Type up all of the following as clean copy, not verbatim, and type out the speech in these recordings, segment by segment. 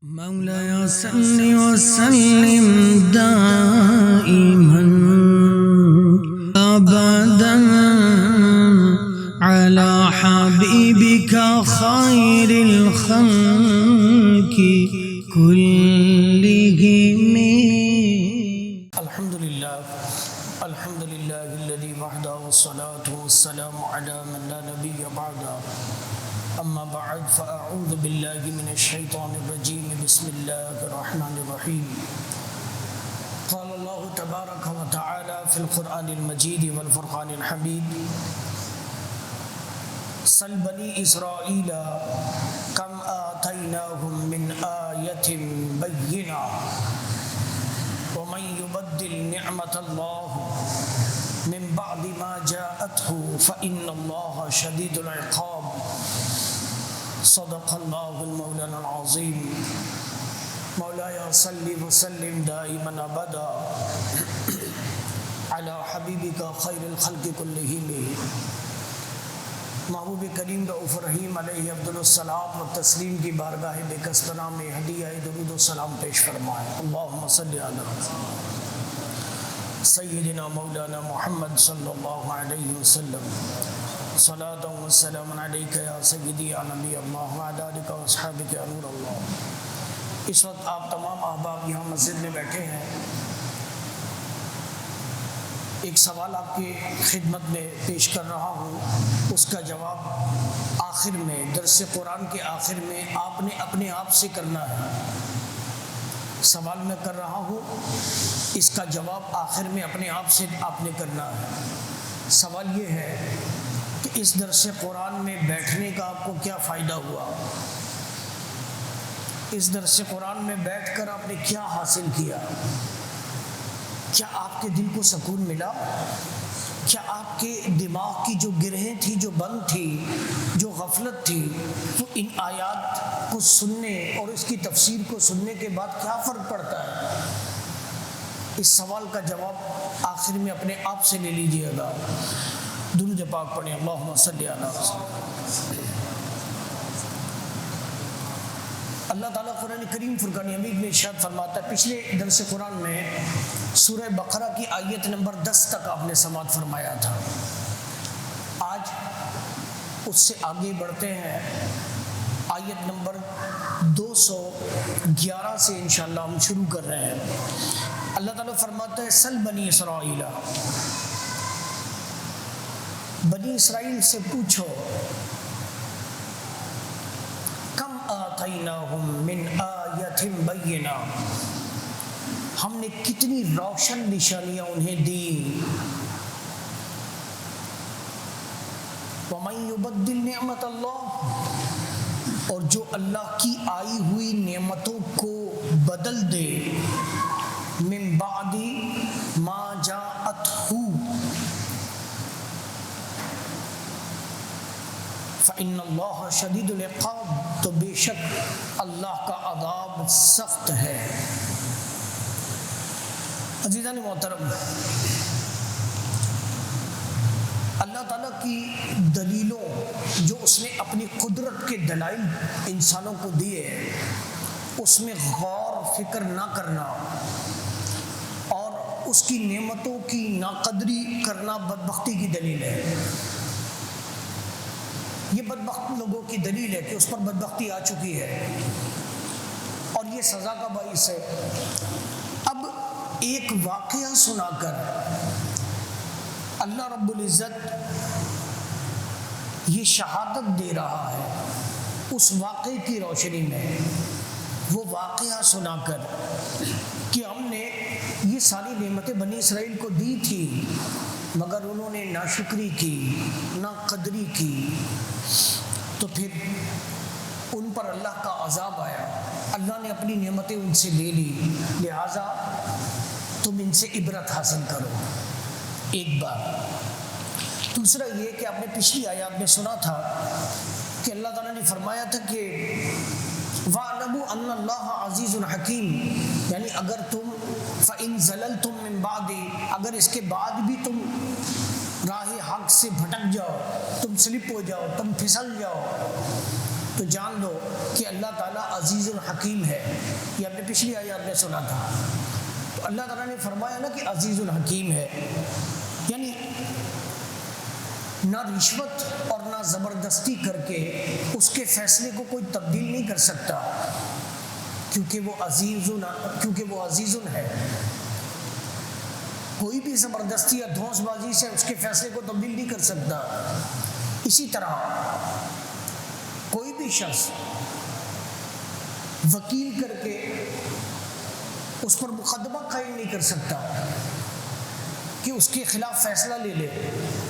مولاي صل وسلم دائما أبدا على حبيبك خير الخلق كلهم. الحمد لله الذي وحده والصلاة والسلام على من لا نبي بعده. أما بعد فأعوذ بالله من الشيطان الرجيم. بسم الله الرحمن الرحيم. قال الله تبارك وتعالى في القرآن المجيد والفرقان الحميد: سل بني إسرائيل كم آتيناهم من آية بينة ومن يبدل نعمة الله من بعد ما جاءته فإن الله شديد العقاب. صدق الله المولانا العظيم. مولاي صل وسلم دائما ابدا على حبيبك خير الخلق كلهم. محبوب کریم رؤوف رحیم علیہ افضل الصلاۃ والتسلیم کی بارگاہ بکثرت میں ہدیہ درود و سلام پیش فرمائے. اللہم صلی علی سیدنا مولانا محمد صلی اللہ علیہ وسلم. صلاۃ و سلام علیک یا سیدی یا نبی اللہ وعلی آلک و اصحابک یا نور اللہ. اس وقت آپ تمام احباب یہاں مسجد میں بیٹھے ہیں. ایک سوال آپ کی خدمت میں پیش کر رہا ہوں، اس کا جواب آخر میں، درس قرآن کے آخر میں آپ نے اپنے آپ سے کرنا ہے. سوال میں کر رہا ہوں، اس کا جواب آخر میں اپنے آپ سے آپ نے کرنا ہے. سوال یہ ہے کہ اس درس قرآن میں بیٹھنے کا آپ کو کیا فائدہ ہوا؟ اس درس قرآن میں بیٹھ کر آپ نے کیا حاصل کیا؟ کیا آپ کے دل کو سکون ملا؟ کیا آپ کے دماغ کی جو گرہیں تھی، جو بند تھی، جو غفلت تھی، وہ ان آیات کو سننے اور اس کی تفسیر کو سننے کے بعد کیا فرق پڑتا ہے؟ اس سوال کا جواب آخر میں اپنے آپ سے لے لیجئے گا. درود پاک پڑھیں. اللہم صلی علی وسلم. اللہ تعالیٰ قرآن کریم فرقان حمید میں ارشاد فرماتا ہے. پچھلے درس قرآن میں سورہ بقرہ کی آیت نمبر 10 تک آپ نے سماعت فرمایا تھا. آج اس سے آگے بڑھتے ہیں. آیت نمبر 211 سے انشاءاللہ ہم شروع کر رہے ہیں. اللہ تعالیٰ فرماتا ہے: سل بنی اسرائیل، بنی اسرائیل سے پوچھو، کم آتیناہم من آیۃ بینہ، ہم نے کتنی روشن نشانیاں انہیں دی. ومن یبدل نعمت اللہ، اور جو اللہ کی آئی ہوئی نعمتوں کو بدل دے، من بعد ما جاءتہ، فإن اللہ شدید العقاب، تو بے شک اللہ کا عذاب سخت ہے. عزیزان محترم، اللہ تعالیٰ کی دلیلوں جو اس نے اپنی قدرت کے دلائل انسانوں کو دیے، اس میں غور فکر نہ کرنا اور اس کی نعمتوں کی ناقدری کرنا بدبختی کی دلیل ہے. یہ بدبخت لوگوں کی دلیل ہے کہ اس پر بدبختی آ چکی ہے اور یہ سزا کا باعث ہے. اب ایک واقعہ سنا کر اللہ رب العزت یہ شہادت دے رہا ہے اس واقعے کی روشنی میں. وہ واقعہ سنا کر کہ ہم نے یہ ساری نعمتیں بنی اسرائیل کو دی تھی، مگر انہوں نے ناشکری کی، ناقدری کی، تو پھر ان پر اللہ کا عذاب آیا. اللہ نے اپنی نعمتیں ان سے لے لی، لہٰذا تم ان سے عبرت حاصل کرو. ایک بار. دوسرا یہ کہ آپ نے پچھلی آیات میں سنا تھا کہ اللہ تعالیٰ نے فرمایا تھا کہ وَاعْلَمُوا أَنَّ اللَّهَ عَزِيزٌ حَكِيمٌ، یعنی اگر تم فَإِن زَلَلْتُم مِّن بَعْدِ، اگر اس کے بعد بھی تم راہ حق سے بھٹک جاؤ، تم سلپ ہو جاؤ، تم پھسل جاؤ، تو جان لو کہ اللہ تعالیٰ عزیز الحکیم ہے. یہ آپ نے پچھلی آیات میں سنا تھا. تو اللہ تعالیٰ نے فرمایا نا کہ عزیز الحکیم ہے، یعنی نہ رشوت اور نہ زبردستی کر کے اس کے فیصلے کو کوئی تبدیل نہیں کر سکتا، کیونکہ وہ عزیز ہے. کوئی بھی زبردستی یا دھونس بازی سے اس کے فیصلے کو تبدیل نہیں کر سکتا. اسی طرح کوئی بھی شخص وکیل کر کے اس پر مقدمہ قائم نہیں کر سکتا کہ اس کے خلاف فیصلہ لے لے.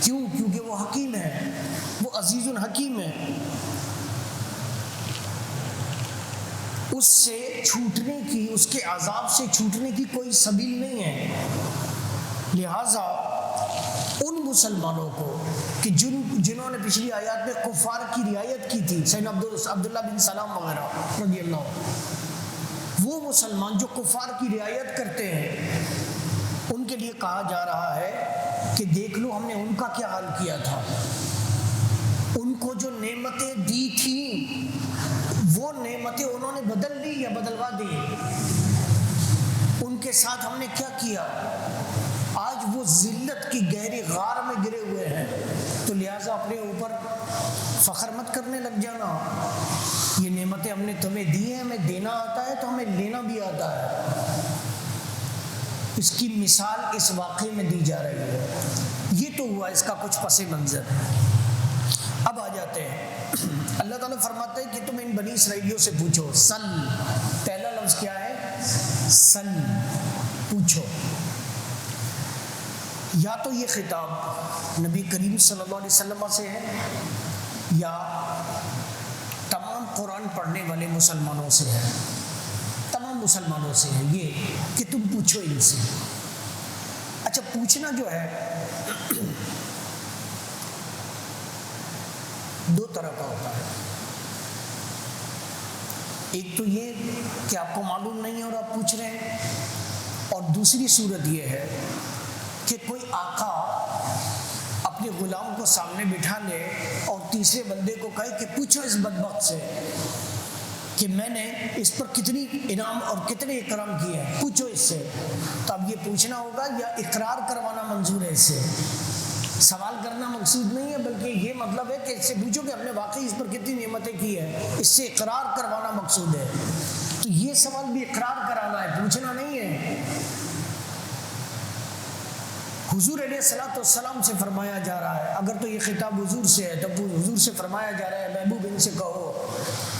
کیونکہ وہ حکیم ہے، وہ عزیز الحکیم ہے. اس سے چھوٹنے کی، اس کے عذاب سے چھوٹنے کی کوئی سبیل نہیں ہے. لہٰذا ان مسلمانوں کو کہ جنہوں نے پچھلی آیات میں کفار کی رعایت کی تھی، سیدنا عبداللہ بن سلام وغیرہ رضی اللہ عنہ، وہ مسلمان جو کفار کی رعایت کرتے ہیں ان کے لیے کہا جا رہا ہے کہ دیکھ لو ہم نے ان کا کیا حال کیا تھا. ان کو جو نعمتیں دی تھیں وہ نعمتیں انہوں نے بدل لی یا بدلوا دی. ان کے ساتھ ہم نے کیا کیا. آج وہ ذلت کی گہری غار میں گرے ہوئے ہیں. تو لہٰذا اپنے اوپر فخر مت کرنے لگ جانا. یہ نعمتیں ہم نے تمہیں دی ہیں، ہمیں دینا آتا ہے تو ہمیں لینا بھی آتا ہے. اس کی مثال اس واقعے میں دی جا رہی ہے. یہ تو ہوا اس کا کچھ پس منظر. اب آ جاتے ہیں. اللہ تعالیٰ فرماتے ہیں کہ تم ان بنی اسرائیلیوں سے پوچھو. سل، پہلا لفظ کیا ہے؟ سل، پوچھو. یا تو یہ خطاب نبی کریم صلی اللہ علیہ وسلم سے ہے یا تمام قرآن پڑھنے والے مسلمانوں سے ہے. تمام مسلمانوں سے ہے یہ کہ تم پوچھو ان سے. اچھا، پوچھنا جو ہے دو طرح کا ہوتا ہے. ایک تو یہ کہ آپ کو معلوم نہیں ہے اور آپ پوچھ رہے ہیں، اور دوسری صورت یہ ہے کہ کوئی آقا اپنے غلام کو سامنے بٹھا لے اور تیسرے بندے کو کہے کہ پوچھو اس بدبخت سے کہ میں نے اس پر کتنی انعام اور کتنے اکرام کیے ہیں، پوچھو اس سے. تو اب یہ پوچھنا ہوگا یا اقرار کروانا منظور ہے؟ اس سے سوال کرنا مقصود نہیں ہے، بلکہ یہ مطلب ہے کہ اس سے پوچھو کہ ہم نے واقعی اس پر کتنی نعمتیں کی ہیں. اس سے اقرار کروانا مقصود ہے. تو یہ سوال بھی اقرار کرانا ہے، پوچھنا نہیں ہے. حضور علیہ الصلوۃ والسلام سے فرمایا جا رہا ہے، اگر تو یہ خطاب حضور سے ہے تو حضور سے فرمایا جا رہا ہے محبوب ان سے کہو،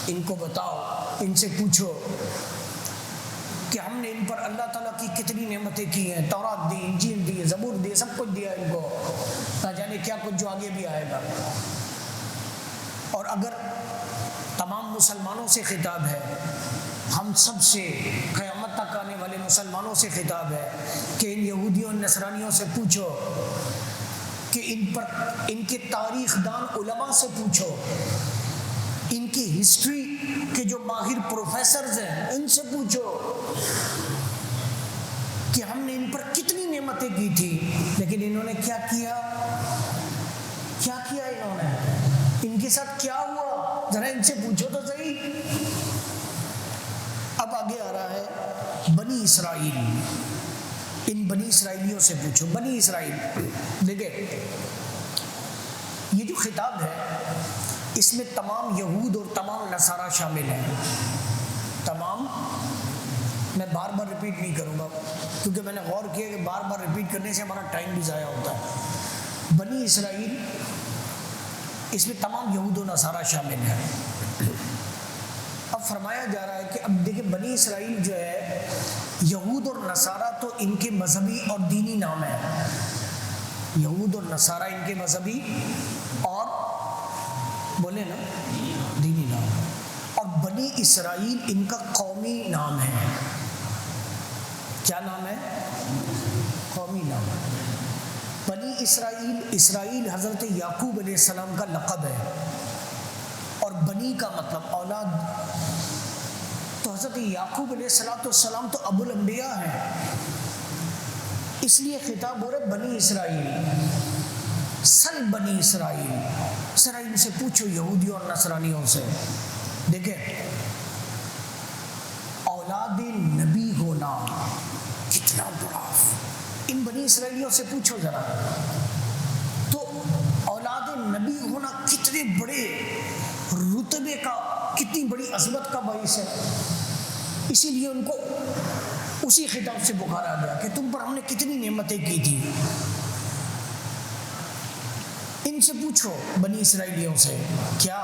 ان کو بتاؤ، ان سے پوچھو کہ ہم نے ان پر اللہ تعالیٰ کی کتنی نعمتیں کی ہیں. تورات دی، انجیل دی، زبور دی، سب کچھ دیا ان کو، نہ جانے کیا کچھ جو آگے بھی آئے گا. اور اگر تمام مسلمانوں سے خطاب ہے، ہم سب سے قیامت تک آنے والے مسلمانوں سے خطاب ہے کہ ان یہودیوں اور نصرانیوں سے پوچھو، کہ ان کے تاریخ دان علماء سے پوچھو، ان کی ہسٹری کے جو ماہر پروفیسرز ہیں ان سے پوچھو کہ ہم نے ان پر کتنی نعمتیں کی تھی، لیکن انہوں نے کیا کیا. انہوں نے ان کے ساتھ کیا ہوا، ذرا ان سے پوچھو تو صحیح. اب آگے آ رہا ہے بنی اسرائیل. ان بنی اسرائیلیوں سے پوچھو. بنی اسرائیل دیکھیں، یہ جو خطاب ہے اس میں تمام یہود اور تمام نصارہ شامل ہیں. تمام، میں بار بار ریپیٹ نہیں کروں گا کیونکہ میں نے غور کیا کہ بار بار ریپیٹ کرنے سے ہمارا ٹائم بھی ضائع ہوتا ہے. بنی اسرائیل اس میں تمام یہود و نصارہ شامل ہیں. اب فرمایا جا رہا ہے کہ اب دیکھیں بنی اسرائیل جو ہے، یہود اور نصارہ تو ان کے مذہبی اور دینی نام ہے. یہود اور نصارہ ان کے مذہبی اور بولے نا دینی نام، اور بنی اسرائیل ان کا قومی نام ہے. کیا نام ہے؟ قومی نام. بنی اسرائیل حضرت یعقوب علیہ السلام کا لقب ہے، اور بنی کا مطلب اولاد. تو حضرت یعقوب علیہ السلام تو ابو الانبیاء ہیں، اس لیے خطاب ہو رہا ہے بنی اسرائیل. سل بنی اسرائیل، ذرا ان سے پوچھو یہودیوں اور نصرانیوں سے دیکھیں اولاد نبی ہونا کتنا بڑا، ان بنی اسرائیلیوں سے پوچھو ذرا، تو اولاد نبی ہونا کتنے بڑے رتبے کا، کتنی بڑی عظمت کا باعث ہے. اسی لیے ان کو اسی خطاب سے پکارا گیا کہ تم پر ہم نے کتنی نعمتیں کی تھی. ان سے پوچھو بنی اسرائیلیوں سے، کیا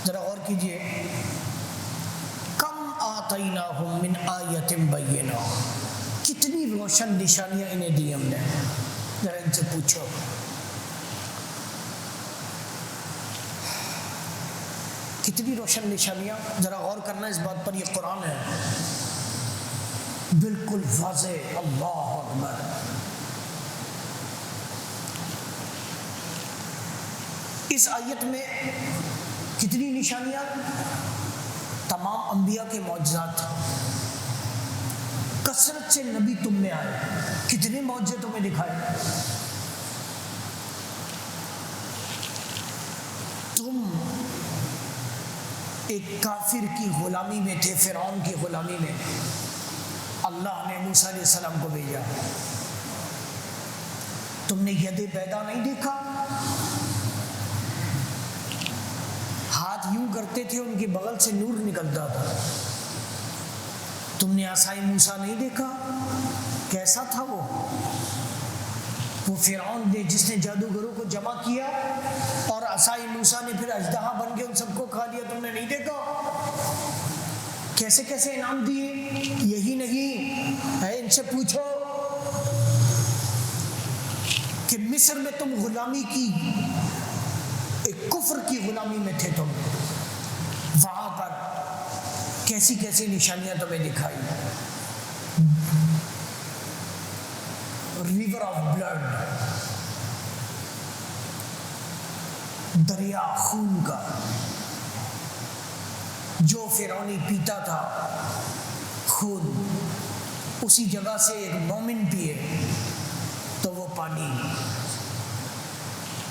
ذرا غور کیجئے، کم آتیناہم من آیۃ بینہ، کتنی روشن نشانیاں انہیں دی ہم نے، ذرا ان سے پوچھو. کتنی روشن نشانیاں، ذرا غور کرنا اس بات پر، یہ قرآن ہے بالکل واضح. اللہ اکبر. اس آیت میں کتنی نشانیاں، تمام انبیاء کے معجزات، کثرت سے نبی تم میں آئے، کتنے معجزے تمہیں دکھائے. تم ایک کافر کی غلامی میں تھے، فرعون کی غلامی میں، اللہ نے موسیٰ علیہ السلام کو بھیجا. تم نے ید بیضا نہیں دیکھا، ہاتھ یوں کرتے تھے ان کے بغل سے نور نکلتا تھا. تم نے عصائے موسیٰ نہیں دیکھا، کیسا تھا وہ فرعون نے جس نے جادوگروں کو جمع کیا اور عصائے موسیٰ نے پھر اژدہا بن کے ان سب کو کھا لیا. تم نے نہیں دیکھا کیسے کیسے انعام دیے؟ یہی نہیں ہے، ان سے پوچھو کہ مصر میں تم غلامی کی، ایک کفر کی غلامی میں تھے تم، وہاں پر کیسی کیسی نشانیاں تمہیں دکھائی. ریور آف بلڈ، دریا خون کا، جو فرعونی پیتا تھا خون، اسی جگہ سے ایک مومن پیے تو وہ پانی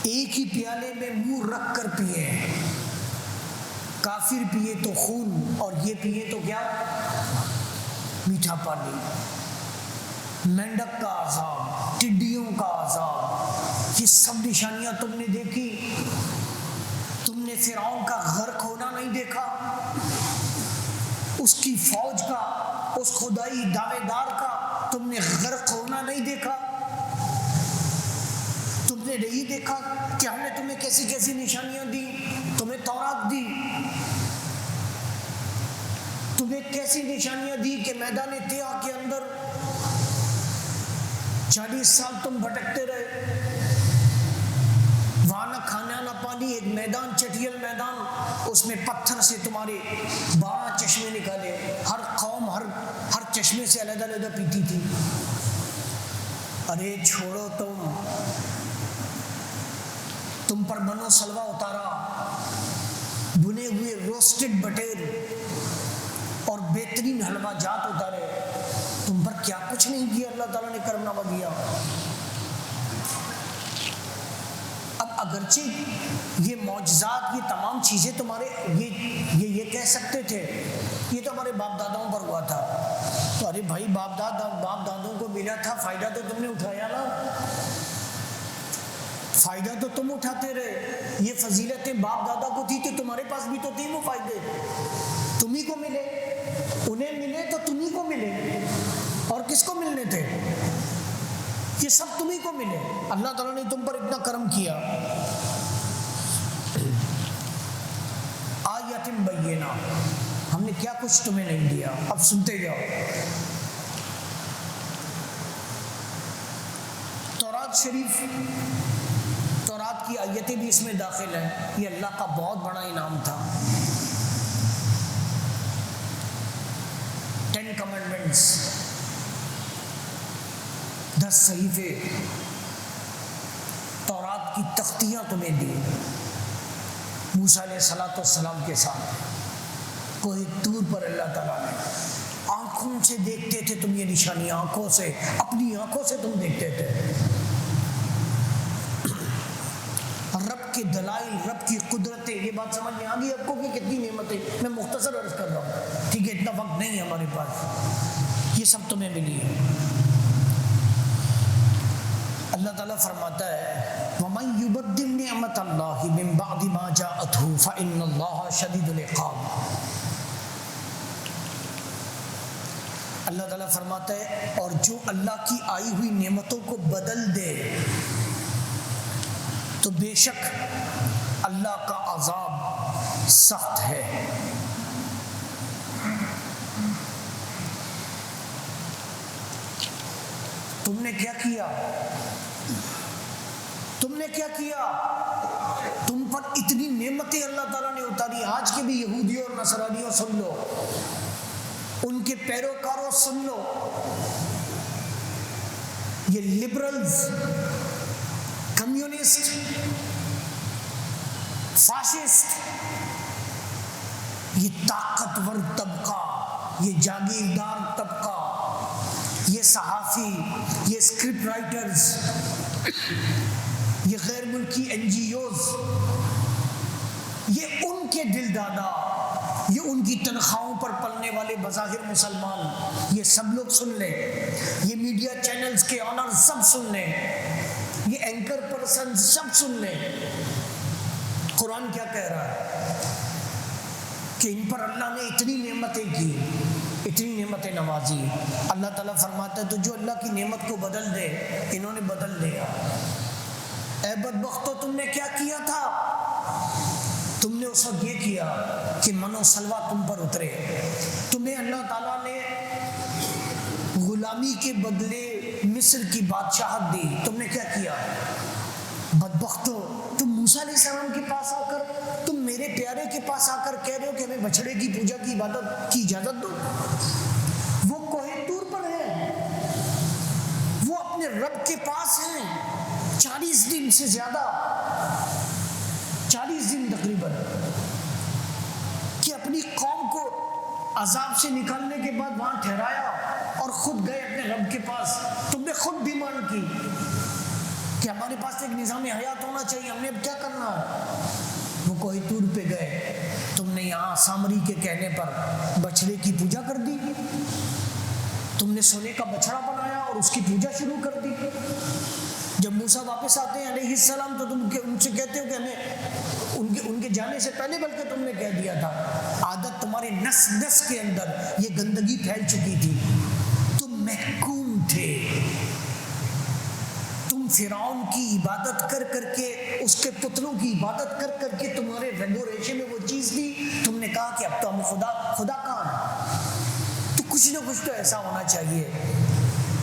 ایک ہی پیالے میں منہ رکھ کر پیے. کافر پیے تو خون اور یہ پیے تو کیا؟ میٹھا پانی. مینڈک کا عذاب، ٹڈیوں کا عذاب، یہ سب نشانیاں تم نے دیکھی. تم نے فرعون کا غرق ہونا نہیں دیکھا، اس کی فوج کا، اس خدائی دعوے دار کا تم نے غرق ہونا نہیں دیکھا. تم نے نہیں دیکھا کہ ہم نے تمہیں کیسی کیسی نشانیاں دی، تمہیں تورات دی، تمہیں کیسی نشانیاں دی کہ میدان طیٰ کے اندر 40 سال تم بھٹکتے رہے، وہاں نہ کھانا نہ پانی، ایک میدان چٹیل میدان، اس میں پتھر سے تمہارے 12 چشمے نکالے. ہر قوم ہر چشمے سے علیحدہ علیحدہ پیتی تھی. ارے چھوڑو، تم پر منو سلوا اتارا، بنے ہوئے روسٹڈ بٹیر اور بہترین حلوہ جات اتارے. تم پر کیا کچھ نہیں کیا، اللہ تعالیٰ نے کرم نامہ دیا. اب اگرچہ یہ معجزات، یہ تمام چیزیں تمہارے یہ کہہ سکتے تھے یہ تو ہمارے باپ داداؤں پر ہوا تھا، تو ارے بھائی باپ دادوں کو ملا تھا، فائدہ تو تم نے اٹھایا نا، فائدہ تو تم اٹھاتے رہے. یہ فضیلتیں باپ دادا کو تھی تو تمہارے پاس بھی تو تھی وہ فائدے، تمہیں کو ملے، انہیں ملے تو تمہیں کو ملے، اور کس کو ملنے تھے؟ یہ سب تمہیں کو ملے. اللہ تعالیٰ نے تم پر اتنا کرم کیا. آیات بینہ، ہم نے کیا کچھ تمہیں نہیں دیا. اب سنتے جاؤ. تورات شریف، تورات کی آیتیں بھی اس میں داخل ہیں. یہ اللہ کا بہت بڑا انعام تھا. 10 کمانڈمنٹس، 10 صحیفے، تورات کی تختیاں تمہیں دی موسیٰ علیہ السلام کے ساتھ. کوئی طور پر اللہ تعالیٰ نے آنکھوں سے دیکھتے تھے تم، یہ نشانیاں آنکھوں سے، اپنی آنکھوں سے تم دیکھتے تھے. رب کے دلائل، رب کی قدرتیں، یہ بات سمجھ میں آ گئی آپ کو کہ کتنی نعمتیں؟ میں مختصر عرض کر رہا ہوں، ٹھیک ہے، اتنا وقت نہیں ہے ہمارے پاس، یہ سب تمہیں ملی ہے۔ اللہ تعالیٰ فرماتا ہے وَمَن يُبَدِّلْ نِعْمَةَ اللَّهِ مِن بَعْدِ مَا جَاءَتْهُ فَإِنَّ اللَّهَ شَدِيدُ الْعِقَابِ۔ اللہ تعالیٰ فرماتا ہے اور جو اللہ کی آئی ہوئی نعمتوں کو بدل دے تو بے شک اللہ کا عذاب سخت ہے۔ تم نے کیا کیا؟ تم نے کیا کیا؟ تم پر اتنی نعمتیں اللہ تعالیٰ نے اتاری۔ آج کے بھی یہودیوں اور نصرانیوں سن لو، ان کے پیروکاروں سن لو، یہ لبرلز، کمیونسٹ، فاشسٹ، یہ طاقتور طبقہ، یہ جاگیردار طبقہ، یہ صحافی، یہ اسکرپٹ رائٹرز، یہ غیر ملکی این جی اوز، یہ ان کے دل دادا، یہ ان کی تنخواہوں پر پلنے والے بظاہر مسلمان، یہ سب لوگ سن لیں، یہ میڈیا چینلز کے آنر سب سن لیں، یہ اینکر پرسن سب سن لیں۔ قرآن کیا کہہ رہا ہے کہ ان پر اللہ نے اتنی نعمتیں کی، اتنی نعمتیں نوازی۔ اللہ تعالیٰ فرماتا ہے تو جو اللہ کی نعمت کو بدل دے، انہوں نے بدل دیا۔ اے بدبختو، تم نے کیا کیا تھا؟ تم نے اس وقت یہ کیا کہ منو سلوا تم پر اترے، تمہیں اللہ تعالیٰ نے غلامی کے بدلے مصر کی بادشاہت دی، تم نے کیا کیا؟ بدبختو، تم موسیٰ علیہ السلام کے پاس آ کر، تم میرے پیارے کے پاس آ کر کہہ رہے ہو کہ ہمیں بچڑے کی پوجا کی عبادت کی اجازت دو۔ وہ کوہ طور پر ہے، وہ اپنے رب کے پاس ہیں 40 دن سے زیادہ، 40 دن تقریباً، کہ اپنی قوم کو عذاب سے نکالنے کے بعد وہاں ٹھہرایا اور خود گئے اپنے رب کے پاس۔ تم نے خود ڈیمانڈ کی کہ ہمارے پاس ایک نظام حیات ہونا چاہیے، ہم نے اب کیا کرنا ہے؟ وہ کوہ طور پہ گئے، تم نے یہاں سامری کے کہنے پر بچڑے کی پوجا کر دی، تم نے سونے کا بچڑا بنایا اور اس کی پوجا شروع کر دی۔ جب موسیٰ واپس آتے ہیں علیہ السلام تو تم ان سے کہتے ہو کہ ہمیں ان کے جانے سے پہلے بلکہ تم نے کہہ دیا تھا، عادت تمہارے نس نس کے اندر یہ گندگی پھیل چکی تھی، تم محکوم تھے، تم فرعون کی عبادت کر کر کے، اس کے پتلوں کی عبادت کر کر کے تمہارے رگ و ریشے میں وہ چیز تھی، تم نے کہا کہ اب تو ہم خدا کہاں ہے؟ تو کچھ نہ کچھ تو ایسا ہونا چاہیے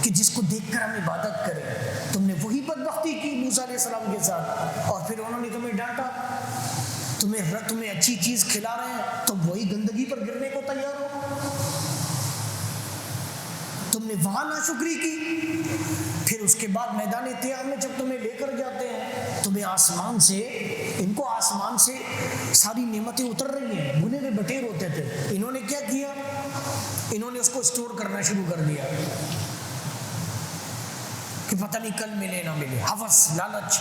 کہ جس کو دیکھ کر ہم عبادت کریں۔ تم نے وہی بدبختی کی موسیٰ علیہ السلام کے ساتھ، اور پھر انہوں نے تمہیں ڈانٹا، تمہیں اچھی چیز کھلا رہے ہیں تو وہی گندگی پر گرنے کو تیار ہو۔ تم نے وہاں ناشکری کی، پھر اس کے بعد میدان طیام میں جب تمہیں لے کر جاتے ہیں، تمہیں آسمان سے، ان کو آسمان سے ساری نعمتیں اتر رہی ہیں، بنے ہوئے بٹیر ہوتے تھے، انہوں نے کیا کیا؟ انہوں نے اس کو اسٹور کرنا شروع کر دیا کہ پتہ نہیں کل ملے نہ ملے، ہوس، لالچ۔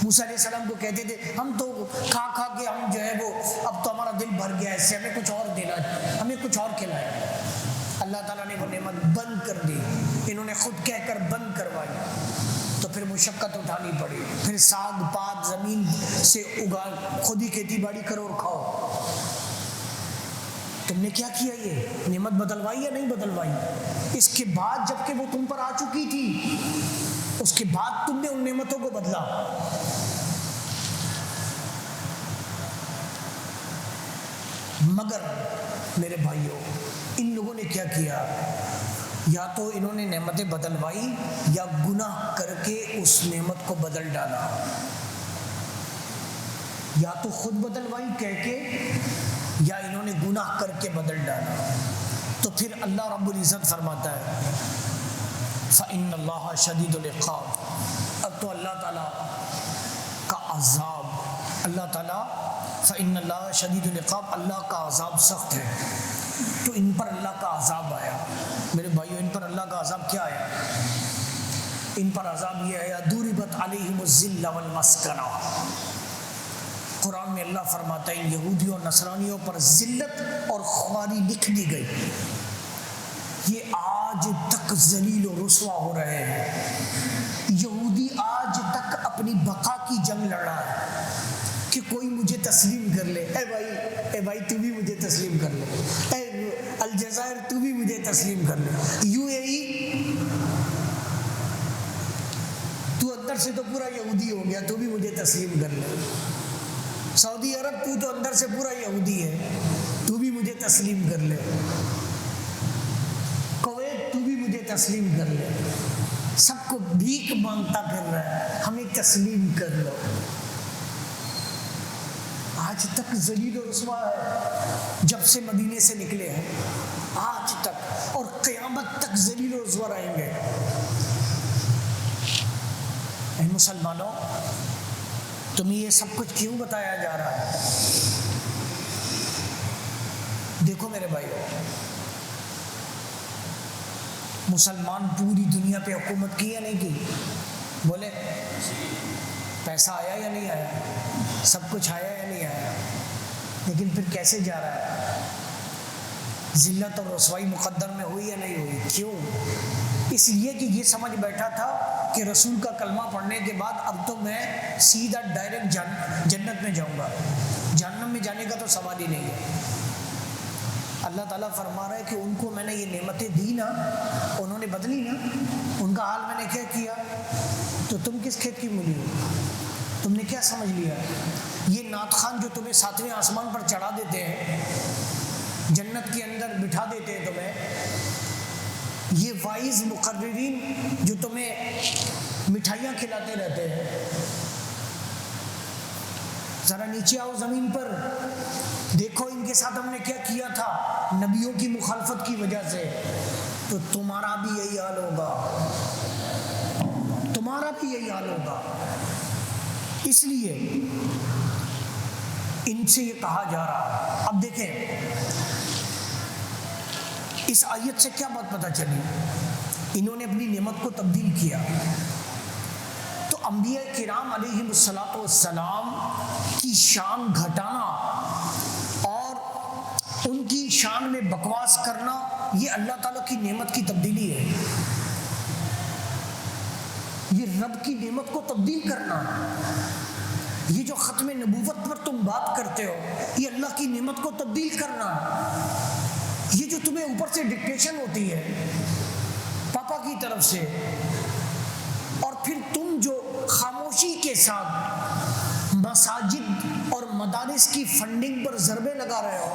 موسیٰ علیہ السلام کو کہتے تھے ہم تو کھا کھا کے ہم جو ہے وہ اب تو ہمارا دل بھر گیا، اس سے ہمیں کچھ اور دینا، ہمیں کچھ اور کھلائے۔ اللہ تعالیٰ نے وہ نعمت بند کر دی، انہوں نے خود کہہ کر بند کروائی، تو پھر مشقت اٹھانی پڑی، پھر ساگ پات زمین سے اگا، خود ہی کھیتی باڑی کرو اور کھاؤ۔ تم نے کیا کیا؟ یہ نعمت بدلوائی یا نہیں بدلوائی؟ اس کے بعد جب کہ وہ تم پر آ چکی تھی، اس کے بعد تم نے ان نعمتوں کو بدلا۔ مگر میرے بھائیوں، ان لوگوں نے کیا کیا؟ یا تو انہوں نے نعمتیں بدلوائی یا گناہ کر کے اس نعمت کو بدل ڈالا، یا تو خود بدلوائی کہہ کے، یا انہوں نے گناہ کر کے بدل ڈالا۔ تو پھر اللہ رب العزت فرماتا ہے فَإِنَّ اللَّهَ شَدِيدُ الْعِقَابِ، اب تو اللہ تعالیٰ کا عذاب، اللہ تعالیٰ فَإِنَّ اللَّهَ شَدِيدُ الْعِقَابِ، اللہ کا عذاب سخت ہے۔ تو ان پر اللہ کا عذاب آیا۔ میرے بھائیو، ان پر اللہ کا عذاب کیا آیا؟ ان پر عذاب یہ ہے ضُرِبَتْ عَلَيْهِمُ الذِّلَّ وَالْمَسْكَنَةُ، قرآن میں اللہ فرماتا ہے ان یہودیوں اور نصرانیوں پر ذلت اور خواری لکھ دی گئی، یہ آج تک ذلیل و رسوا ہو رہے ہیں۔ یہودی آج تک اپنی بقا کی جنگ لڑ رہا ہے کہ کوئی مجھے تسلیم کر لے، اے بھائی تو بھی مجھے تسلیم کر لے، اے الجزائر تو بھی مجھے تسلیم کر لے، یو اے ای تو اندر سے تو پورا یہودی ہو گیا، تو بھی مجھے تسلیم کر لے، سعودی عرب تو اندر سے پورا یہودی ہے، تو بھی مجھے تسلیم کر لے، کویت تو بھی مجھے تسلیم کر لے، سب کو بھیک مانگتا پھر رہا ہے، ہمیں تسلیم کر لو۔ آج تک ذلیل و رسوا ہے، جب سے مدینے سے نکلے ہیں آج تک، اور قیامت تک ذلیل و رسوا رہیں گے۔ اے مسلمانوں، تمہیں یہ سب کچھ کیوں بتایا جا رہا ہے؟ دیکھو میرے بھائیو، مسلمان پوری دنیا پہ حکومت کی یا نہیں کی؟ بولے پیسہ آیا یا نہیں آیا؟ سب کچھ آیا یا نہیں آیا؟ لیکن پھر کیسے جا رہا ہے؟ ذلت اور رسوائی مقدر میں ہوئی یا نہیں ہوئی؟ کیوں؟ اس لیے کہ یہ سمجھ بیٹھا تھا کہ رسول کا کلمہ پڑھنے کے بعد اب تو میں سیدھا ڈائریکٹ جنت میں جاؤں گا، جہنم میں جانے کا تو سوال ہی نہیں ہے۔ اللہ تعالیٰ فرما رہا ہے کہ ان کو میں نے یہ نعمتیں دی نا، انہوں نے بدلی نا، ان کا حال میں نے کیا کیا؟ تو تم کس کھیت کی مولی ہو؟ تم نے کیا سمجھ لیا؟ یہ نعت خان جو تمہیں 7ویں آسمان پر چڑھا دیتے ہیں، جنت کے اندر بٹھا دیتے ہیں تمہیں، یہ وائز مقررین جو تمہیں مٹھائیاں کھلاتے رہتے ہیں، ذرا نیچے آؤ زمین پر، دیکھو ان کے ساتھ ہم نے کیا کیا تھا نبیوں کی مخالفت کی وجہ سے، تو تمہارا بھی یہی حال ہوگا، تمہارا بھی یہی حال ہوگا۔ اس لیے ان سے یہ کہا جا رہا۔ اب دیکھیں اس آیت سے کیا بات پتہ چلی؟ انہوں نے اپنی نعمت کو تبدیل کیا، تو انبیاء کرام علیہ الصلوۃ والسلام کی شان گھٹانا اور ان کی شان میں بکواس کرنا، یہ اللہ تعالیٰ کی نعمت کی تبدیلی ہے۔ یہ رب کی نعمت کو تبدیل کرنا، یہ جو ختم نبوت پر تم بات کرتے ہو، یہ اللہ کی نعمت کو تبدیل کرنا، یہ جو تمہیں اوپر سے ڈکٹیشن ہوتی ہے پاپا کی طرف سے، اور پھر تم جو خاموشی کے ساتھ مساجد اور مدارس کی فنڈنگ پر ضربے لگا رہے ہو،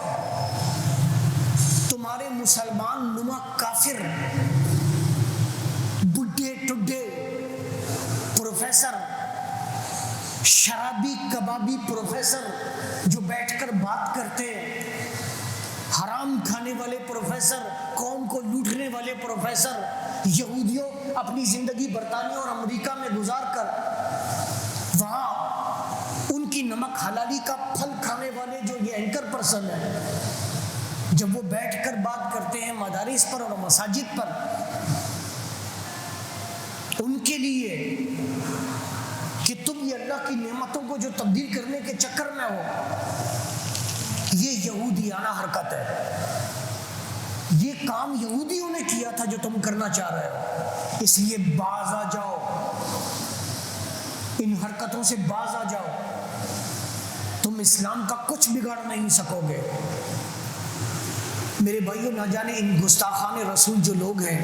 تمہارے مسلمان نما کافر بڈھے ٹڈھے پروفیسر، شرابی کبابی پروفیسر جو بیٹھ کر بات کرتے، حرام کھانے والے پروفیسر، قوم کو لوٹنے والے پروفیسر، یہودیوں اپنی زندگی برطانیہ اور امریکہ میں گزار کر وہاں ان کی نمک حلالی کا پھل کھانے والے جو یہ اینکر پرسن ہیں، جب وہ بیٹھ کر بات کرتے ہیں مدارس پر اور مساجد پر، ان کے لیے کہ تم یہ اللہ کی نعمتوں کو جو تبدیل کرنے کے چکر میں ہو، یہ یہودیانہ حرکت ہے، یہ کام یہودیوں نے کیا تھا جو تم کرنا چاہ رہے ہو، اس لیے باز آ جاؤ، ان حرکتوں سے باز آ جاؤ، تم اسلام کا کچھ بگاڑ نہیں سکو گے۔ میرے بھائیو، نہ جانے ان گستاخان رسول جو لوگ ہیں،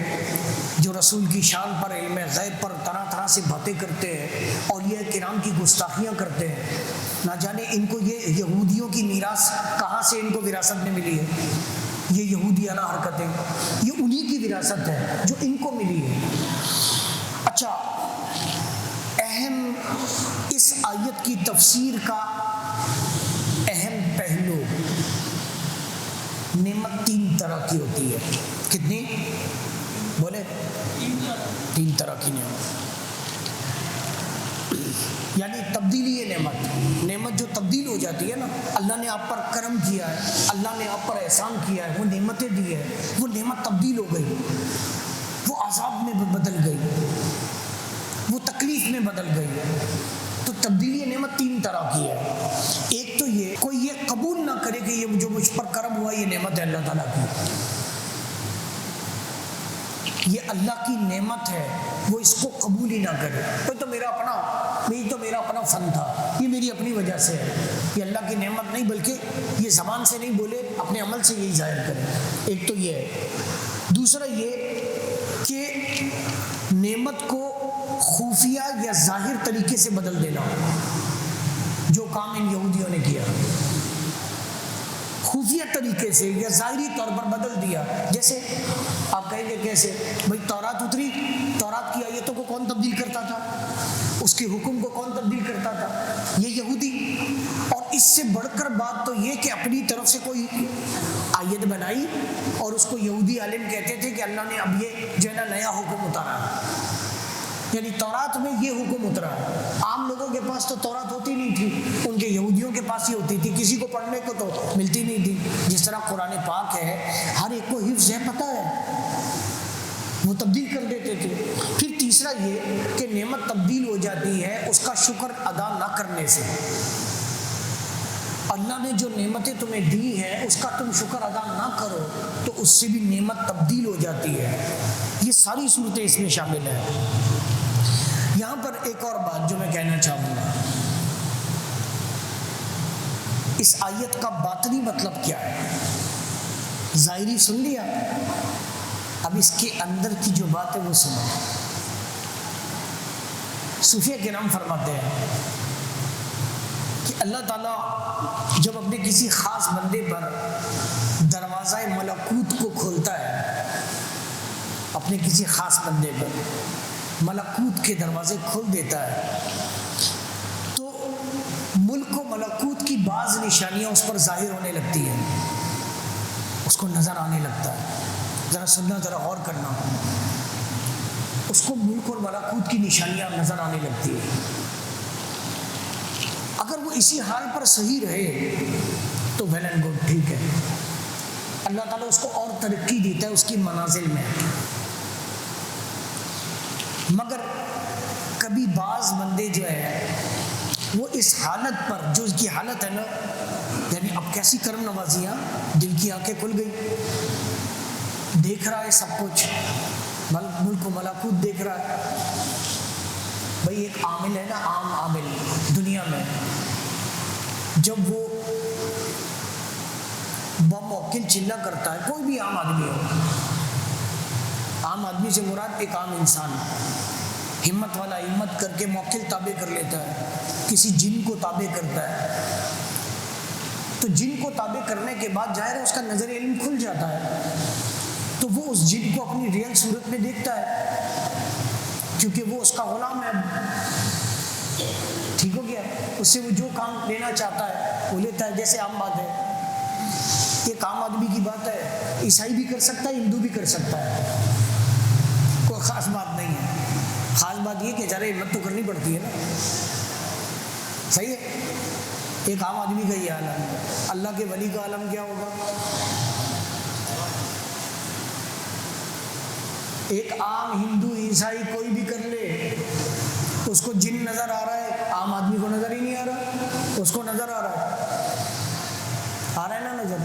جو رسول کی شان پر، علم غیب پر طرح طرح سے باتیں کرتے ہیں اور یہ کرام کی گستاخیاں کرتے ہیں، نہ جانے ان کو یہ یہودیوں کی میراث کہاں سے ان کو وراثت میں ملی ہے۔ یہ یہودیانہ حرکتیں یہ انہی کی وراثت ہے جو ان کو ملی ہے۔ اچھا، اہم اس آیت کی تفسیر کا اہم پہلو، نعمت 3 طرح کی ہوتی ہے۔ کتنی؟ بولے 3 طرح کی نعمت، یعنی تبدیلی ہے نعمت جو تبدیل ہو جاتی ہے نا، اللہ نے آپ پر کرم کیا ہے، اللہ نے آپ پر احسان کیا ہے، وہ نعمتیں دی ہے، وہ نعمت تبدیل ہو گئی، وہ عذاب میں بدل گئی، وہ تکلیف میں بدل گئی، تو تبدیلی نعمت 3 طرح کی ہے۔ یہ جو مجھ پر کرم ہوا یہ نعمت ہے اللہ تعالیٰ کی، یہ اللہ کی نعمت ہے، وہ اس کو قبول ہی نہ کرے، یہ تو میرا اپنا فن تھا، یہ میری اپنی وجہ سے ہے، یہ اللہ کی نعمت نہیں بلکہ یہ زبان سے نہیں بولے، اپنے عمل سے یہی ظاہر کرے۔ ایک تو یہ ہے۔ دوسرا یہ کہ نعمت کو خفیہ یا ظاہر طریقے سے بدل دینا، جو کام ان یہودیوں نے کیا، خفیہ طریقے سے یا ظاہری طور پر بدل دیا۔ جیسے آپ کہیں گے کیسے؟ بھائی تورات اتری، تورات کی آیتوں کو کون تبدیل کرتا تھا؟ اس کے حکم کو کون تبدیل کرتا تھا؟ یہ یہودی۔ اور اس سے بڑھ کر بات تو یہ کہ اپنی طرف سے کوئی آیت بنائی اور اس کو یہودی عالم کہتے تھے کہ اللہ نے اب یہ جو ہے نا نیا حکم اتارا، یعنی تورات میں یہ حکم اترا۔ عام لوگوں کے پاس تو تورات ہوتی نہیں تھی، ان کے یہودیوں کے پاس ہی ہوتی تھی، کسی کو پڑھنے کو تو ملتی نہیں تھی۔ جس طرح قرآن پاک ہے، ہر ایک کو حفظ ہے، پتہ ہے، وہ تبدیل کر دیتے تھے۔ پھر تیسرا یہ کہ نعمت تبدیل ہو جاتی ہے اس کا شکر ادا نہ کرنے سے۔ اللہ نے جو نعمتیں تمہیں دی ہیں اس کا تم شکر ادا نہ کرو تو اس سے بھی نعمت تبدیل ہو جاتی ہے۔ یہ ساری صورتیں اس میں شامل ہیں۔ یہاں پر ایک اور بات جو میں کہنا چاہوں گا، اس آیت کا باطنی مطلب کیا ہے؟ ظاہری سن لیا، اب اس کے اندر کی جو بات ہے وہ سنو۔ صوفیہ کرام فرماتے ہیں کہ اللہ تعالیٰ جب اپنے کسی خاص بندے پر دروازہ ملکوت کو کھولتا ہے، اپنے کسی خاص بندے پر ملکوت کے دروازے کھول دیتا ہے، تو ملک و ملکوت کی بعض نشانیاں اس پر ظاہر ہونے لگتی ہیں، اس کو نظر آنے لگتا ہے۔ ذرا سننا، ذرا غور کرنا، اس کو ملک اور ملکوت کی نشانیاں نظر آنے لگتی ہیں۔ اگر وہ اسی حال پر صحیح رہے تو ویل اینڈ گڈ، ٹھیک ہے، اللہ تعالیٰ اس کو اور ترقی دیتا ہے اس کی منازل میں۔ مگر کبھی بعض بندے جو ہے وہ اس حالت پر، جو اس کی حالت ہے نا، یعنی اب کیسی کرم نوازیاں، دل کی آنکھیں کھل گئی، دیکھ رہا ہے سب کچھ، ملک و ملکوت دیکھ رہا ہے۔ بھائی ایک عامل ہے نا، عام عامل دنیا میں، جب وہ بموکل چلا کرتا ہے، کوئی بھی عام آدمی ہو، عام آدمی سے مراد ایک عام انسان، ہمت والا ہمت کر کے موکل تابع کر لیتا ہے، کسی جن کو تابع کرتا ہے، تو جن کو تابع کرنے کے بعد ظاہر ہے اس کا نظر علم کھل جاتا ہے، تو وہ اس جن کو اپنی ریئل صورت میں دیکھتا ہے، کیونکہ وہ اس کا غلام ہے، ٹھیک ہو گیا، اس سے وہ جو کام لینا چاہتا ہے وہ لیتا ہے۔ جیسے عام بات ہے، ایک عام آدمی کی بات ہے، عیسائی بھی کر سکتا ہے، ہندو بھی کر سکتا ہے، کوئی خاص بات نہیں ہے۔ خاص بات یہ کہ ذرا ہمت تو کرنی پڑتی ہے نا، صحیح ہے۔ ایک عام آدمی کا یہ عالم ہے، اللہ کے ولی کا عالم کیا ہوگا؟ ایک عام ہندو عیسائی کوئی بھی کر لے، اس کو جن نظر آ رہا ہے، عام آدمی کو نظر ہی نہیں آ رہا، اس کو نظر آ رہا ہے نا نظر۔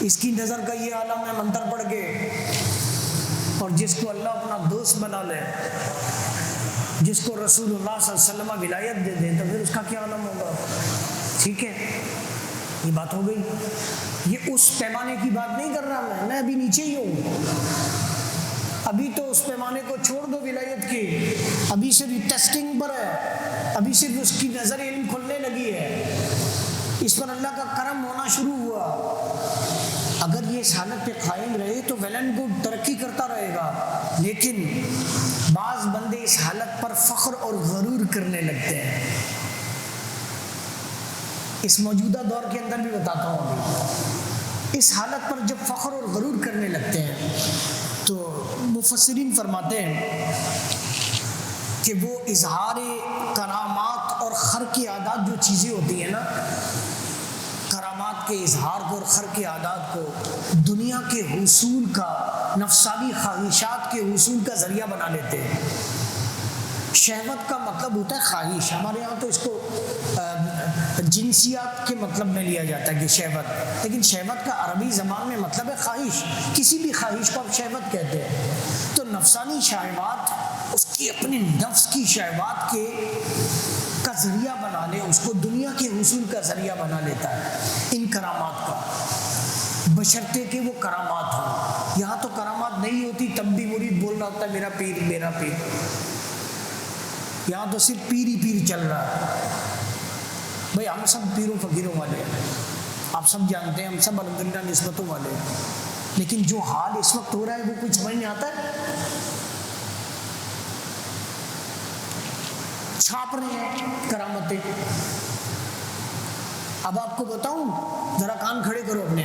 اس کی نظر کا یہ عالم ہے منتر پڑھ کے، اور جس کو اللہ اپنا دوست بنا لے، جس کو رسول اللہ صلی اللہ علیہ وسلم ولایت دے دے، تو پھر اس کا کیا عالم ہوگا؟ ٹھیک ہے، یہ بات ہو گئی۔ یہ اس پیمانے کی بات نہیں کر رہا میں ابھی نیچے ہی ہوں، ابھی تو اس پیمانے کو چھوڑ دو ولایت کی، ابھی صرف ٹیسٹنگ پر ہے، ابھی صرف اس کی نظر علم کھلنے لگی ہے، اس پر اللہ کا کرم ہونا شروع ہوا۔ اگر یہ اس حالت پہ قائم رہے تو ویل اینڈ گڈ، ترقی کرتا رہے گا، لیکن بعض بندے اس حالت پر فخر اور غرور کرنے لگتے ہیں۔ اس موجودہ دور کے اندر بھی بتاتا ہوں، ابھی اس حالت پر جب فخر اور غرور کرنے لگتے ہیں تو مفسرین فرماتے ہیں کہ وہ اظہار کرامات اور خرق عادات جو چیزیں ہوتی ہیں نا، کرامات کے اظہار کو اور خرق عادات کو دنیا کے حصول کا، نفسانی خواہشات کے حصول کا ذریعہ بنا لیتے ہیں۔ شہوت کا مطلب ہوتا ہے خواہش، ہمارے یہاں تو اس کو جنسیات کے مطلب میں لیا جاتا ہے کہ شہوت، لیکن شہوت کا عربی زبان میں مطلب ہے خواہش، کسی بھی خواہش کو آپ شہوت کہتے ہیں۔ تو نفسانی شہوات اس کی اپنے نفس کی شہوات کا ذریعہ بنا لے، اس کو دنیا کے حصول کا ذریعہ بنا لیتا ہے ان کرامات کا، بشرطے کہ وہ کرامات ہوں۔ یہاں تو کرامات نہیں ہوتی تب بھی مرید بول رہا ہوتا ہے میرا پیر میرا پیر، یہاں تو صرف پیر ہی پیر چل رہا ہے۔ بھائی ہم سب پیروں فقیروں والے ہیں، آپ سب جانتے ہیں، ہم سب الحمدللہ نسبتوں والے ہیں، لیکن جو حال اس وقت ہو رہا ہے وہ کچھ سمجھ نہیں آتا ہے۔ چھاپ رہے ہیں کرامتیں۔ اب آپ کو بتاؤں، ذرا کان کھڑے کرو اپنے،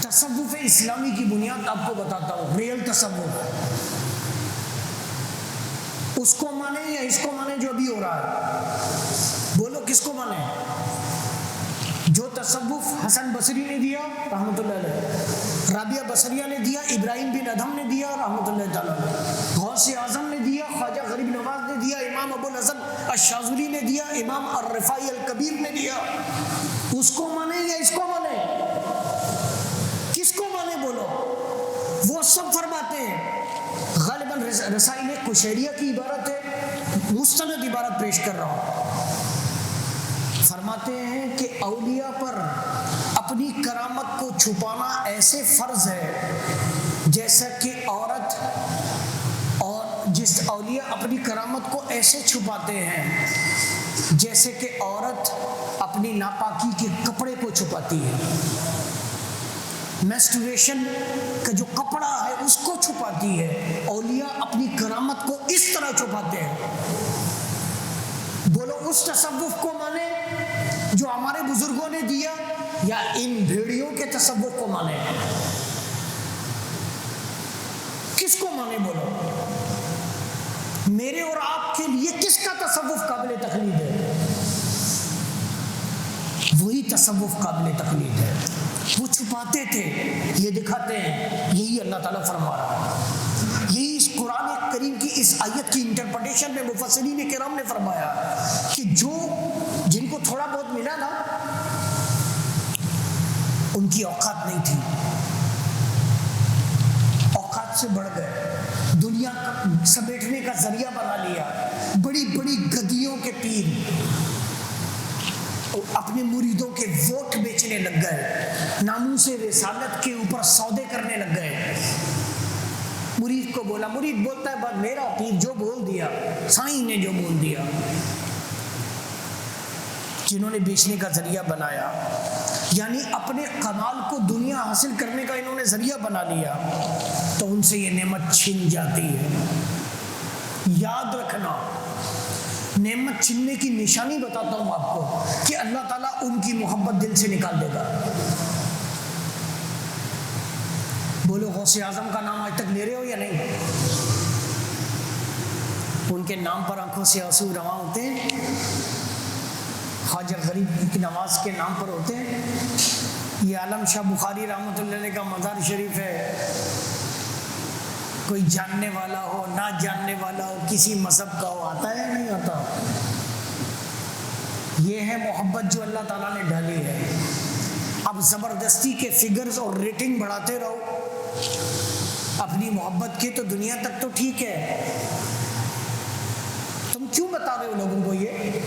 تصوف اسلامی کی بنیاد آپ کو بتاتا ہوں، ریئل تصوف، اس کو مانے یا اس کو مانے جو ابھی ہو رہا ہے؟ بولو کس کو مانے؟ جو تصوف حسن بصری نے دیا رحمۃ اللہ علیہ، رابعہ بصریہ نے دیا، ابراہیم بن ادہم نے دیا رحمۃ اللہ تعالیٰ علیہ، غوث اعظم نے دیا، خواجہ غریب نواز نے دیا، امام ابو الحسن الشاذلی نے دیا، امام الرفاعی الکبیر نے دیا، اس کو مانے یا اس کو مانے؟ کس کو مانے بولو؟ وہ سب فرماتے ہیں، غالباً رسائل قشیریہ کی عبارت ہے، مستند عبارت پیش کر رہا ہوں، فرماتے ہیں کہ اولیاء پر اپنی کرامت کو چھپانا ایسے فرض ہے جیسا کہ عورت، اور جس اولیاء اپنی کرامت کو ایسے چھپاتے ہیں جیسے کہ عورت اپنی ناپاکی کے کپڑے کو چھپاتی ہے، میسٹوریشن کا جو کپڑا ہے اس کو چھپاتی ہے، اولیاء اپنی کرامت کو اس طرح چھپاتے ہیں۔ بولو اس تصوف کو مانے جو ہمارے بزرگوں نے دیا یا ان بھیڑیوں کے تصوف کو مانے؟ کس کو مانے بولو؟ میرے اور آپ کے لیے کس کا تصوف قابل تقلید ہے؟ وہی تصوف قابل تقلید ہے، وہ چھپاتے تھے، یہ دکھاتے ہیں، یہی اللہ تعالیٰ فرما رہا ہے۔ یہی اس قرآن کریم کی اس آیت کی انٹرپریٹیشن میں مفسرین کرام نے فرمایا کہ جن کو تھوڑا بہت ملا نا، ان کی اوقات نہیں تھی، اوقات سے بڑھ گئے، دنیا سمیٹنے کا ذریعہ بنا لیا، بڑی بڑی گدیوں کے پیر اپنے مریدوں کے ووٹ بیچنے لگ گئے، ناموس رسالت کے اوپر سودے کرنے لگ گئے۔ مرید کو بولا، مرید بولتا ہے بس میرا پیر جو بول دیا، سائیں نے جو بول دیا، جنہوں نے بیچنے کا ذریعہ بنایا، یعنی اپنے کمال کو دنیا حاصل کرنے کا انہوں نے ذریعہ بنا لیا، تو ان سے یہ نعمت چھن جاتی ہے۔ یاد رکھنا، نعمت چھننے کی نشانی بتاتا ہوں آپ کو کہ اللہ تعالیٰ ان کی محبت دل سے نکال دے گا۔ بولو غوث اعظم کا نام آج تک لے رہے ہو یا نہیں؟ ان کے نام پر آنکھوں سے آنسو رواں ہوتے ہیں، خواجہ غریب کی نواز کے نام پر ہوتے ہیں۔ یہ عالم شاہ بخاری رحمۃ اللہ علیہ کا مزار شریف ہے، کوئی جاننے والا ہو نہ جاننے والا ہو، کسی مذہب کا ہو، آتا ہے نہیں آتا؟ یہ ہے محبت جو اللہ تعالیٰ نے ڈالی ہے۔ اب زبردستی کے فگرز اور ریٹنگ بڑھاتے رہو اپنی محبت کی، تو دنیا تک تو ٹھیک ہے، تم کیوں بتا رہے ہو لوگوں کو؟ یہ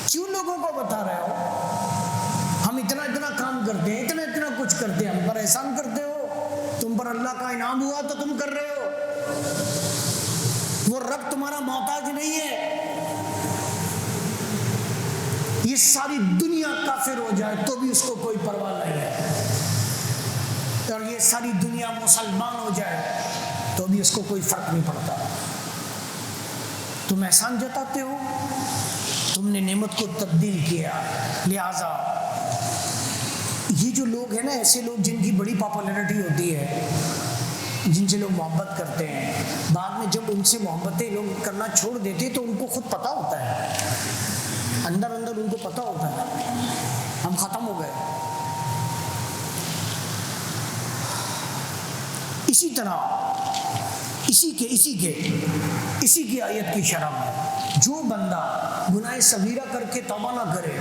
کیوں لوگوں کو بتا رہے ہو؟ ہم اتنا اتنا کام کرتے ہیں، اتنا اتنا کچھ کرتے ہیں، ہم پر احسان کرتے ہو، تم پر اللہ کا انعام ہوا تو تم کر رہے ہو۔ وہ رب تمہارا محتاج نہیں ہے۔ یہ ساری دنیا کافر ہو جائے تو بھی اس کو کوئی پرواہ نہیں ہے، اور یہ ساری دنیا مسلمان ہو جائے تو بھی اس کو کوئی فرق نہیں پڑتا۔ تم احسان جتاتے ہو، تم نے نعمت کو تبدیل کیا۔ لہذا یہ جو لوگ ہیں نا، ایسے لوگ جن کی بڑی پاپولرٹی ہوتی ہے، جن سے لوگ محبت کرتے ہیں، بعد میں جب ان سے محبتیں لوگ کرنا چھوڑ دیتے ہیں تو ان کو خود پتہ ہوتا ہے، اندر اندر ان کو پتہ ہوتا ہے ہم ختم ہو گئے۔ اسی طرح اسی کی آیت کی شرح میں جو بندہ گناہ صغیرہ کر کے توبہ نہ کرے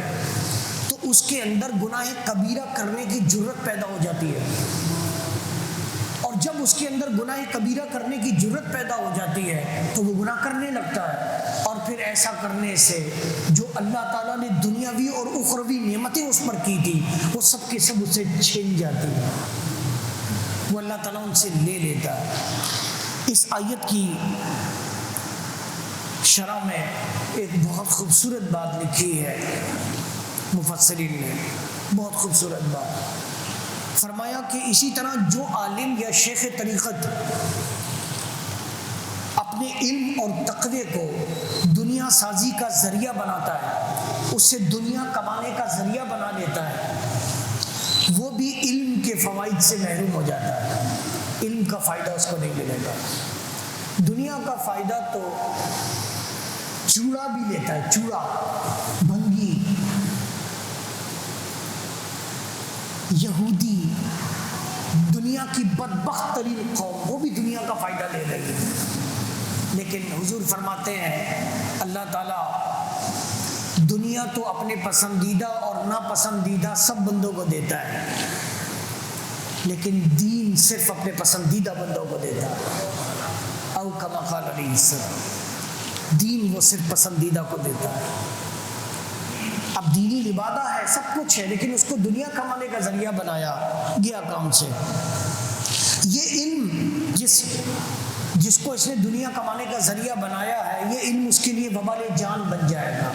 تو اس کے اندر گناہ کبیرہ کرنے کی جرت پیدا ہو جاتی ہے، اور جب اس کے اندر گناہ کبیرہ کرنے کی جرت پیدا ہو جاتی ہے تو وہ گناہ کرنے لگتا ہے، اور پھر ایسا کرنے سے جو اللہ تعالیٰ نے دنیاوی اور اخروی نعمتیں اس پر کی تھی وہ سب کے سب اسے چھین جاتی ہیں، وہ اللہ تعالیٰ ان سے لے لیتا ہے۔ اس آیت کی شرح میں ایک بہت خوبصورت بات لکھی ہے مفسرین نے، بہت خوبصورت بات فرمایا کہ اسی طرح جو عالم یا شیخ طریقت اپنے علم اور تقوی کو دنیا سازی کا ذریعہ بناتا ہے، اس سے دنیا کمانے کا ذریعہ بنا لیتا ہے، وہ بھی علم کے فوائد سے محروم ہو جاتا ہے، علم کا فائدہ اس کو نہیں ملے گا۔ دنیا کا فائدہ تو چوڑا بھی لیتا ہے، چوڑا، بھنگی، یہودی، دنیا کی بدبخت ترین قوم، وہ بھی دنیا کا فائدہ لے رہی ہے، لیکن حضور فرماتے ہیں اللہ تعالیٰ دنیا تو اپنے پسندیدہ اور ناپسندیدہ سب بندوں کو دیتا ہے، لیکن دین صرف اپنے پسندیدہ بندوں کو دیتا ہے، او کما قال علیہ السلام، دین وہ صرف پسندیدہ کو دیتا ہے۔ اب دینی لبادہ ہے، سب کچھ ہے، لیکن اس کو دنیا کمانے کا ذریعہ بنایا گیا کام سے۔ یہ علم جس کو اس نے دنیا کمانے کا ذریعہ بنایا ہے، یہ علم اس کے لیے وبال جان بن جائے گا۔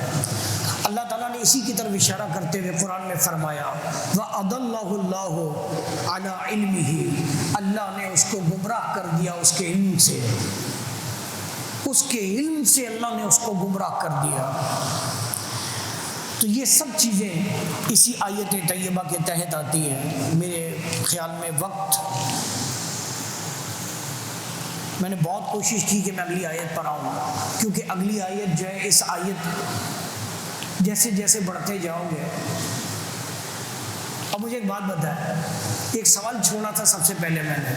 اللہ تعالیٰ نے اسی کی طرف اشارہ کرتے ہوئے قرآن میں فرمایا وَأَضَلَّهُ اللَّهُ عَلَىٰ عِلْمِهِ، اللہ نے اس کو گمراہ کر دیا اس کے علم سے، اس کے علم سے اللہ نے اس کو گمراہ کر دیا۔ تو یہ سب چیزیں اسی آیت طیبہ کے تحت آتی ہیں۔ میرے خیال میں وقت، میں نے بہت کوشش کی کہ میں اگلی آیت پر آؤں، کیونکہ اگلی آیت جو ہے، اس آیت جیسے جیسے بڑھتے جاؤ گے۔ اب مجھے ایک بات بتائیں، ایک سوال چھوڑا تھا سب سے پہلے میں نے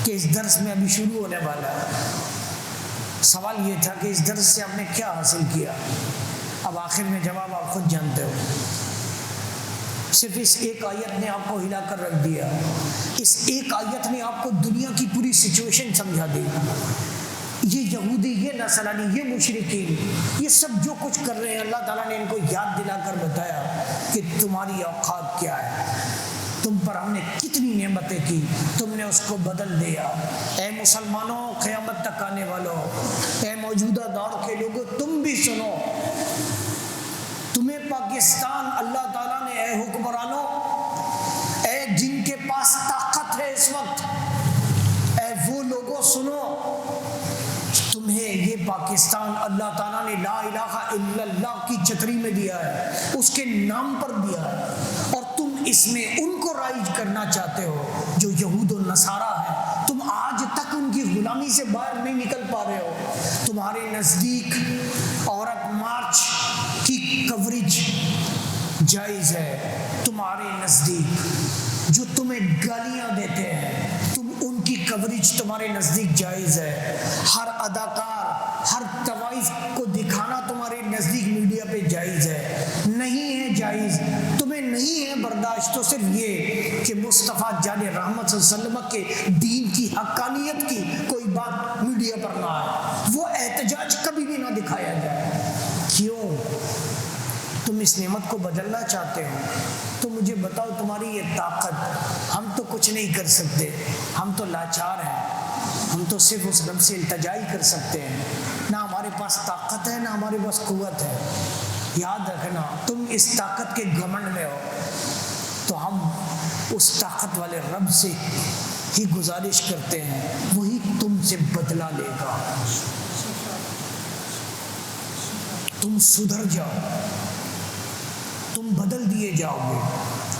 کہ اس درس میں ابھی شروع ہونے والا ہے، سوال یہ تھا کہ اس درس سے آپ نے کیا حاصل کیا؟ اب آخر میں جواب آپ خود جانتے ہو، صرف اس ایک آیت نے آپ کو ہلا کر رکھ دیا، اس ایک آیت نے آپ کو دنیا کی پوری سچویشن سمجھا دی۔ یہ یہودی، یہ نصرانی، یہ مشرکین، یہ سب جو کچھ کر رہے ہیں، اللہ تعالیٰ نے ان کو یاد دلا کر بتایا کہ تمہاری اوقات کیا ہے، تم پر ہم نے کتنی نعمتیں کی، تم نے اس کو بدل دیا۔ اے مسلمانوں، قیامت تک آنے والوں، اے موجودہ دور کے لوگوں، تم بھی سنو، تمہیں پاکستان اللہ تعالیٰ نے، اے حکمرانوں، اے جن کے پاس طاقت ہے اس وقت، اے وہ لوگوں سنو، تمہیں یہ پاکستان اللہ تعالیٰ نے لا الہ الا اللہ کی چھتری میں دیا ہے، اس کے نام پر دیا ہے، اور تم اس میں ان کو رائج کرنا چاہتے ہو جو یہود و نصارہ ہیں۔ تم آج تک ان کی غلامی سے باہر نہیں نکل پا رہے ہو۔ تمہارے نزدیک عورت مارچ کی کوریج جائز ہے، تمہارے نزدیک جو تمہیں گالیاں دیتے ہیں، تم ان کی کوریج تمہارے نزدیک جائز ہے، ہر اداکار، ہر طوائف کو دکھانا تمہارے نزدیک میڈیا پہ جائز ہے، نہیں ہے جائز، تمہیں نہیں ہے برداشت، تو صرف یہ کہ مصطفیٰ جان رحمت صلی اللہ علیہ وسلم کے دین کی حقانیت کی کوئی بات میڈیا پر نہ آئے، وہ احتجاج کبھی بھی نہ دکھایا جائے۔ کیوں؟ تم اس نعمت کو بدلنا چاہتے ہو تو مجھے بتاؤ، تمہاری یہ طاقت، ہم تو کچھ نہیں کر سکتے، ہم تو لاچار ہیں، ہم تو صرف اس رب سے التجا ہی کر سکتے ہیں، نہ ہمارے پاس طاقت ہے، نہ ہمارے پاس قوت ہے۔ یاد رکھنا، تم اس طاقت کے گھمنڈ میں ہو تو ہم اس طاقت والے رب سے ہی گزارش کرتے ہیں، وہی تم سے بدلہ لے گا۔ تم سدھر جاؤ، تم بدل دیے جاؤ گے،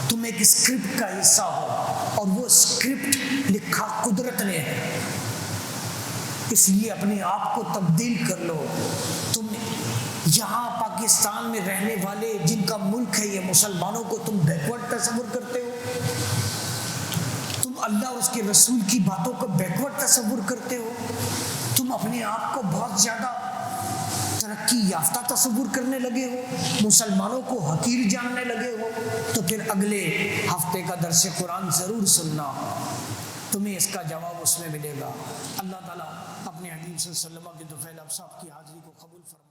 تم ایک اسکرپٹ کا حصہ ہو، اور وہ اسکرپٹ لکھا قدرت نے ہے، اس لیے اپنے آپ کو تبدیل کر لو۔ تم یہاں پاکستان میں رہنے والے جن کا ملک ہے یہ مسلمانوں کو تم بیکورڈ تصور کرتے ہو، تم اللہ اور اس کے رسول کی باتوں کو بیکورڈ تصور کرتے ہو، تم اپنے آپ کو بہت زیادہ ترقی یافتہ تصور کرنے لگے ہو، مسلمانوں کو حقیر جاننے لگے ہو، تو پھر اگلے ہفتے کا درس قرآن ضرور سننا، تمہیں اس کا جواب اس میں ملے گا۔ اللہ تعالیٰ اپنے حبیب صلی اللہ علیہ وسلم کے طفیل ابصاب کی حاضری کو قبول فرمائے۔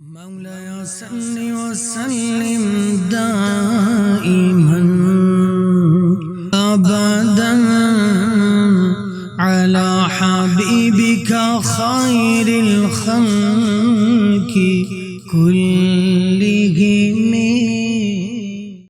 مولاي صل وسلم دائما أبدا على حبيبك خير الخلق كل